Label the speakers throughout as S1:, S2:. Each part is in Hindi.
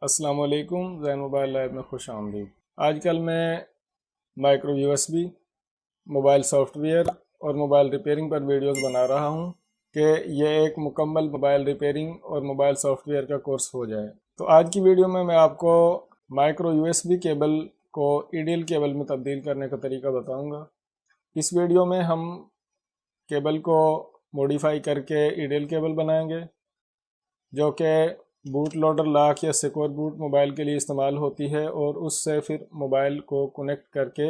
S1: अस्सलाम वालेकुम। जैन मोबाइल लाइव में खुश आमदीद। आजकल मैं माइक्रो यूएसबी, मोबाइल सॉफ्टवेयर और मोबाइल रिपेयरिंग पर वीडियोस बना रहा हूं कि ये एक मुकम्मल मोबाइल रिपेयरिंग और मोबाइल सॉफ्टवेयर का कोर्स हो जाए। तो आज की वीडियो में मैं आपको माइक्रो यूएसबी केबल को ईडीएल केबल में तब्दील करने का तरीका बताऊँगा। इस वीडियो में हम केबल को मॉडिफाई करके ईडीएल केबल बनाएंगे, जो कि बूट लोडर लॉक या सिक्योर बूट मोबाइल के लिए इस्तेमाल होती है, और उससे फिर मोबाइल को कनेक्ट करके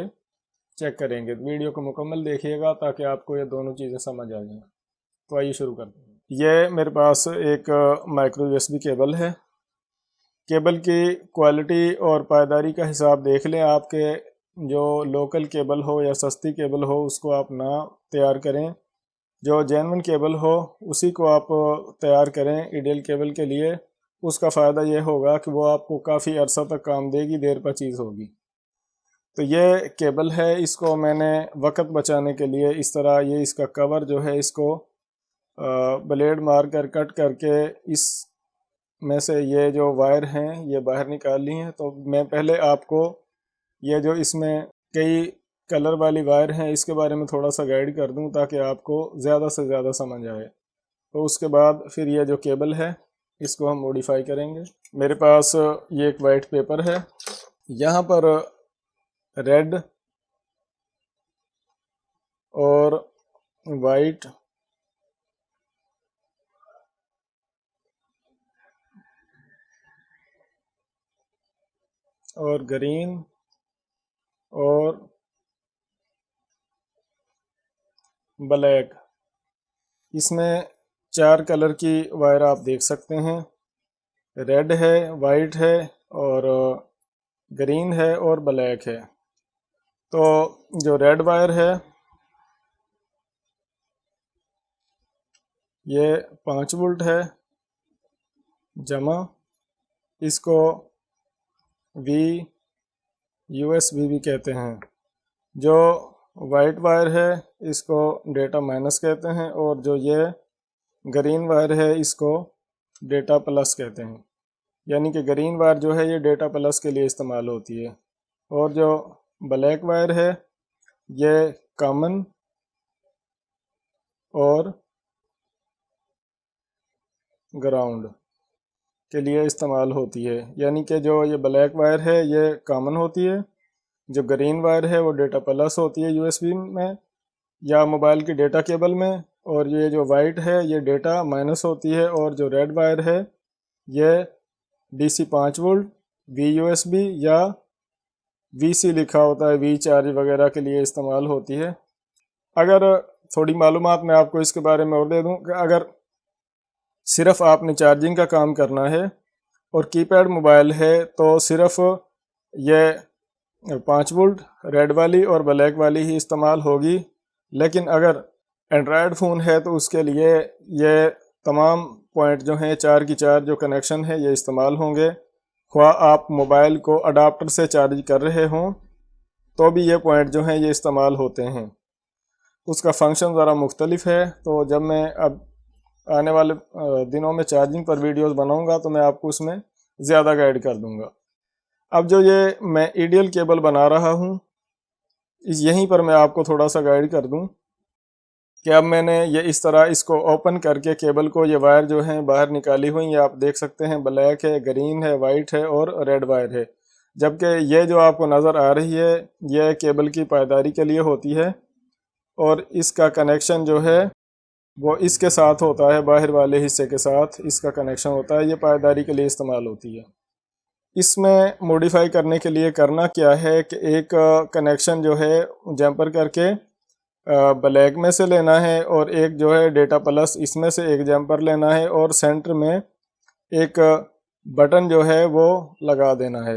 S1: चेक करेंगे। वीडियो को मुकम्मल देखिएगा ताकि आपको ये दोनों चीज़ें समझ आ जाएं। तो आइए शुरू करते हैं। ये मेरे पास एक माइक्रो यूएसबी केबल है। केबल की क्वालिटी और पायदारी का हिसाब देख लें। आपके जो लोकल केबल हो या सस्ती केबल हो उसको आप ना तैयार करें, जो जेन्युइन केबल हो उसी को आप तैयार करें ईडीएल केबल के लिए। उसका फ़ायदा ये होगा कि वो आपको काफ़ी अरसा तक काम देगी, देर पर चीज़ होगी। तो ये केबल है, इसको मैंने वक्त बचाने के लिए इस तरह ये इसका कवर जो है इसको ब्लेड मार कर कट करके इस में से ये जो वायर हैं ये बाहर निकाल ली हैं। तो मैं पहले आपको ये जो इसमें कई कलर वाली वायर हैं इसके बारे में थोड़ा सा गाइड कर दूं ताकि आपको ज़्यादा से ज़्यादा समझ आए। तो उसके बाद फिर ये जो केबल है इसको हम मॉडिफाई करेंगे। मेरे पास ये एक वाइट पेपर है, यहाँ पर रेड और वाइट और ग्रीन और ब्लैक, इसमें 4 कलर की वायर आप देख सकते हैं। रेड है, वाइट है और ग्रीन है और ब्लैक है। तो जो रेड वायर है ये 5 वोल्ट है जमा, इसको VUSB भी कहते हैं। जो वाइट वायर है इसको डेटा माइनस कहते हैं, और जो ये ग्रीन वायर है इसको डेटा प्लस कहते हैं। यानी कि ग्रीन वायर जो है ये डेटा प्लस के लिए इस्तेमाल होती है, और जो ब्लैक वायर है ये कॉमन और ग्राउंड के लिए इस्तेमाल होती है। यानी कि जो ये ब्लैक वायर है ये कॉमन होती है, जो ग्रीन वायर है वो डेटा प्लस होती है यूएसबी में या मोबाइल की डेटा केबल में, और ये जो वाइट है ये डेटा माइनस होती है, और जो रेड वायर है ये DC 5 वोल्ट VUSB या VC लिखा होता है, वी चार्ज वगैरह के लिए इस्तेमाल होती है। अगर थोड़ी मालूमात मैं आपको इसके बारे में और दे दूं कि अगर सिर्फ आपने चार्जिंग का काम करना है और कीपैड मोबाइल है तो सिर्फ ये 5 वोल्ट रेड वाली और ब्लैक वाली ही इस्तेमाल होगी। लेकिन अगर एंड्रॉयड फ़ोन है तो उसके लिए ये तमाम पॉइंट जो हैं 4 की 4 जो कनेक्शन है ये इस्तेमाल होंगे। ख्वा आप मोबाइल को अडाप्टर से चार्ज कर रहे हों तो भी ये पॉइंट जो हैं ये इस्तेमाल होते हैं। उसका फंक्शन ज़रा मुख्तलिफ है। तो जब मैं अब आने वाले दिनों में चार्जिंग पर वीडियोस बनाऊंगा तो मैं आपको उसमें ज़्यादा गाइड कर दूंगा। अब जो ये मैं ईडीएल केबल बना रहा हूँ यहीं पर मैं आपको थोड़ा सा गाइड कर दूं कि अब मैंने ये इस तरह इसको ओपन करके केबल को ये वायर जो हैं बाहर निकाली हुई, ये आप देख सकते हैं ब्लैक है, ग्रीन है, वाइट है और रेड वायर है। जबकि ये जो आपको नज़र आ रही है ये केबल की पायदारी के लिए होती है, और इसका कनेक्शन जो है वो इसके साथ होता है, बाहर वाले हिस्से के साथ इसका कनेक्शन होता है, ये पायदारी के लिए इस्तेमाल होती है। इसमें मॉडिफाई करने के लिए करना क्या है कि एक कनेक्शन जो है जंपर करके ब्लैक में से लेना है, और एक जो है डेटा प्लस इसमें से एक जंपर लेना है, और सेंटर में एक बटन जो है वो लगा देना है।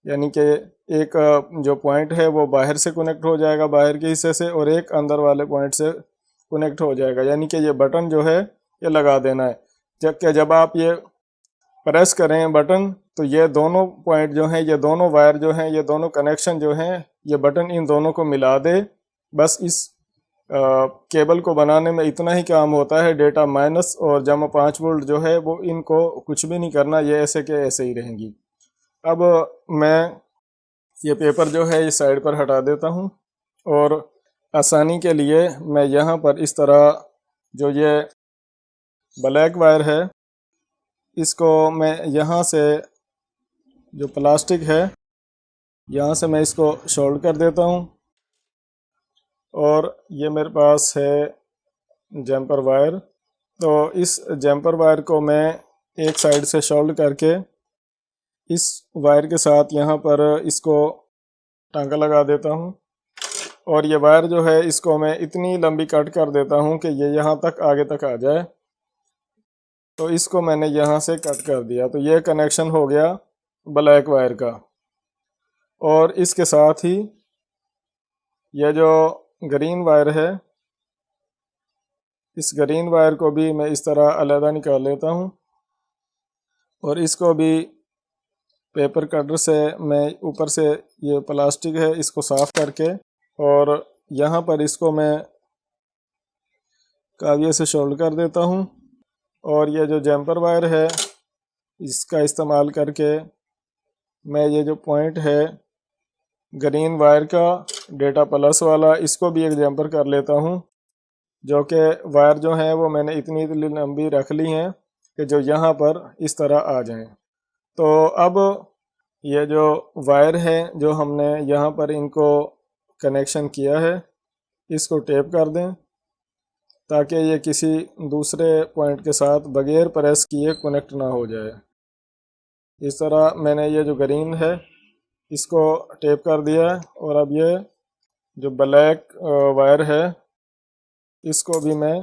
S1: यानी कि एक जो पॉइंट है वो बाहर से कनेक्ट हो जाएगा, बाहर के हिस्से से, और एक अंदर वाले पॉइंट से कनेक्ट हो जाएगा। यानी कि ये बटन जो है ये लगा देना है। जब आप ये प्रेस करें बटन तो ये दोनों पॉइंट जो हैं, ये दोनों वायर जो हैं, ये दोनों कनेक्शन जो हैं, ये बटन इन दोनों को मिला दे। बस इस केबल को बनाने में इतना ही काम होता है। डेटा माइनस और जमा 5 वोल्ट जो है वो इनको कुछ भी नहीं करना, ये ऐसे के ऐसे ही रहेंगी। अब मैं ये पेपर जो है ये साइड पर हटा देता हूँ और आसानी के लिए मैं यहाँ पर इस तरह जो ये ब्लैक वायर है इसको मैं यहाँ से जो प्लास्टिक है यहाँ से मैं इसको शोल्ड कर देता हूँ और ये मेरे पास है जम्पर वायर। तो इस जम्पर वायर को मैं एक साइड से शोल्ड करके इस वायर के साथ यहाँ पर इसको टांका लगा देता हूँ और ये वायर जो है इसको मैं इतनी लंबी कट कर देता हूँ कि ये यहाँ तक आगे तक आ जाए। तो इसको मैंने यहाँ से कट कर दिया, तो ये कनेक्शन हो गया ब्लैक वायर का। और इसके साथ ही ये जो ग्रीन वायर है इस ग्रीन वायर को भी मैं इस तरह अलग निकाल लेता हूँ और इसको भी पेपर कटर से मैं ऊपर से ये प्लास्टिक है इसको साफ करके और यहाँ पर इसको मैं काविये से शोल्ड कर देता हूँ। और ये जो जम्पर वायर है इसका इस्तेमाल करके मैं ये जो पॉइंट है ग्रीन वायर का डेटा प्लस वाला इसको भी एक जम्पर कर लेता हूँ, जो कि वायर जो है वो मैंने इतनी लंबी रख ली हैं कि जो यहाँ पर इस तरह आ जाएं। तो अब ये जो वायर है जो हमने यहाँ पर इनको कनेक्शन किया है इसको टेप कर दें ताकि ये किसी दूसरे पॉइंट के साथ बगैर प्रेस किए कनेक्ट ना हो जाए। इस तरह मैंने ये जो ग्रीन है इसको टेप कर दिया है और अब ये जो ब्लैक वायर है इसको भी मैं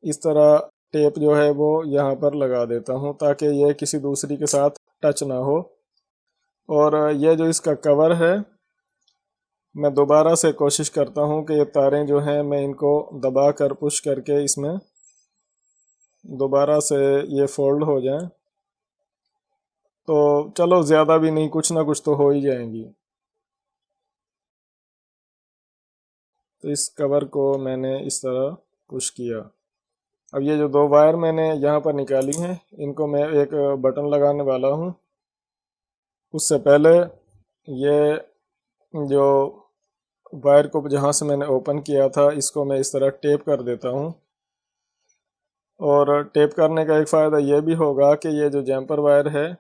S1: इस तरह टेप जो है वो यहाँ पर लगा देता हूँ ताकि ये किसी दूसरी के साथ टच ना हो। और ये जो इसका कवर है मैं दोबारा से कोशिश करता हूँ कि ये तारें जो हैं मैं इनको दबा कर पुश करके इसमें दोबारा से ये फोल्ड हो जाएं। तो चलो ज़्यादा भी नहीं, कुछ ना कुछ तो हो ही जाएंगी। तो इस कवर को मैंने इस तरह पुश किया। अब ये जो दो वायर मैंने यहाँ पर निकाली हैं इनको मैं एक बटन लगाने वाला हूँ। उससे पहले ये जो वायर को जहाँ से मैंने ओपन किया था इसको मैं इस तरह टेप कर देता हूँ। और टेप करने का एक फ़ायदा ये भी होगा कि ये जो जम्पर वायर है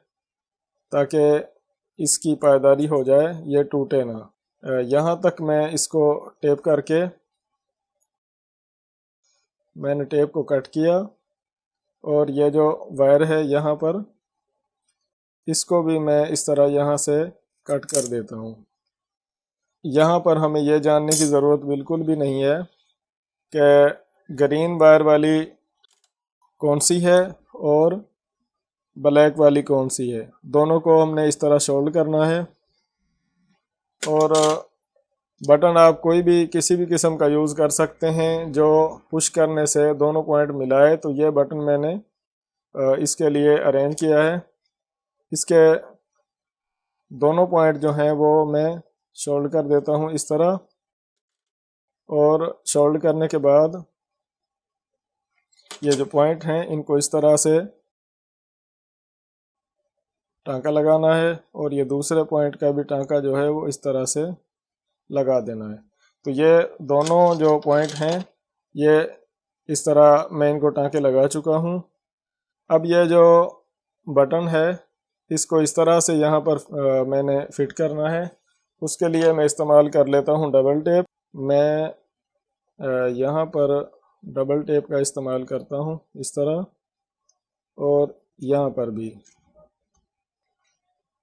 S1: ताकि इसकी पायदारी हो जाए, ये टूटे ना। यहाँ तक मैं इसको टेप करके मैंने टेप को कट किया और ये जो वायर है यहाँ पर इसको भी मैं इस तरह यहाँ से कट कर देता हूँ। यहाँ पर हमें यह जानने की ज़रूरत बिल्कुल भी नहीं है कि ग्रीन वायर वाली कौन सी है और ब्लैक वाली कौन सी है। दोनों को हमने इस तरह शोल्ड करना है और बटन आप कोई भी किसी भी किस्म का यूज़ कर सकते हैं जो पुश करने से दोनों पॉइंट मिलाए। तो ये बटन मैंने इसके लिए अरेंज किया है। इसके दोनों पॉइंट जो हैं वो मैं शोल्ड कर देता हूँ इस तरह। और शोल्ड करने के बाद ये जो पॉइंट हैं इनको इस तरह से टांका लगाना है और ये दूसरे पॉइंट का भी टांका जो है वो इस तरह से लगा देना है। तो ये दोनों जो पॉइंट हैं ये इस तरह मैं इनको टांके लगा चुका हूँ। अब ये जो बटन है इसको इस तरह से यहाँ पर मैंने फिट करना है। उसके लिए मैं इस्तेमाल कर लेता हूँ डबल टेप। मैं यहाँ पर डबल टेप का इस्तेमाल करता हूँ इस तरह और यहाँ पर भी।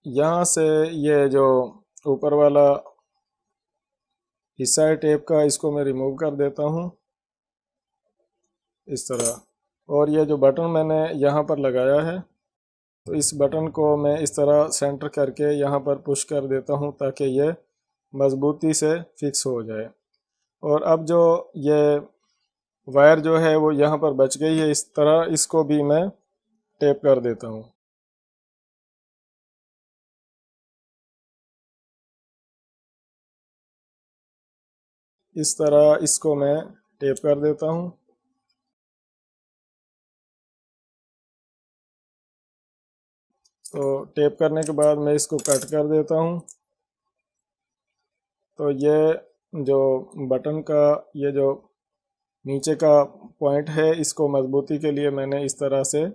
S1: यहाँ से ये जो ऊपर वाला हिस्सा है टेप का इसको मैं रिमूव कर देता हूँ इस तरह। और ये जो बटन मैंने यहाँ पर लगाया है तो इस बटन को मैं इस तरह सेंटर करके यहाँ पर पुश कर देता हूँ ताकि ये मज़बूती से फिक्स हो जाए। और अब जो ये वायर जो है वो यहाँ पर बच गई है इस तरह, इसको भी मैं टेप कर देता हूँ। इस तरह इसको मैं टेप कर देता हूँ। तो टेप करने के बाद मैं इसको कट कर देता हूँ। तो ये जो बटन का ये जो नीचे का पॉइंट है, इसको मजबूती के लिए मैंने इस तरह से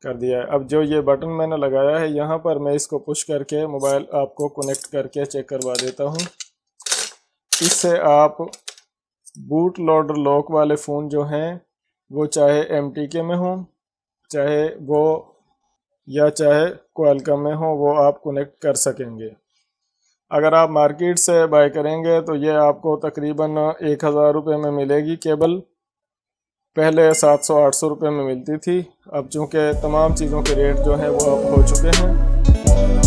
S1: कर दिया है। अब जो ये बटन मैंने लगाया है यहाँ पर, मैं इसको पुश करके मोबाइल आपको कनेक्ट करके चेक करवा देता हूँ। इससे आप बूट लोडर लॉक वाले फ़ोन जो हैं वो चाहे MTK में हो, चाहे वो या चाहे क्वालकॉम में हो, वो आप कनेक्ट कर सकेंगे। अगर आप मार्केट से बाय करेंगे तो ये आपको तकरीबन 1000 रुपये में मिलेगी केबल। पहले 700-800 रुपये में मिलती थी। अब चूँकि तमाम चीज़ों के रेट जो हैं वो अब हो चुके हैं।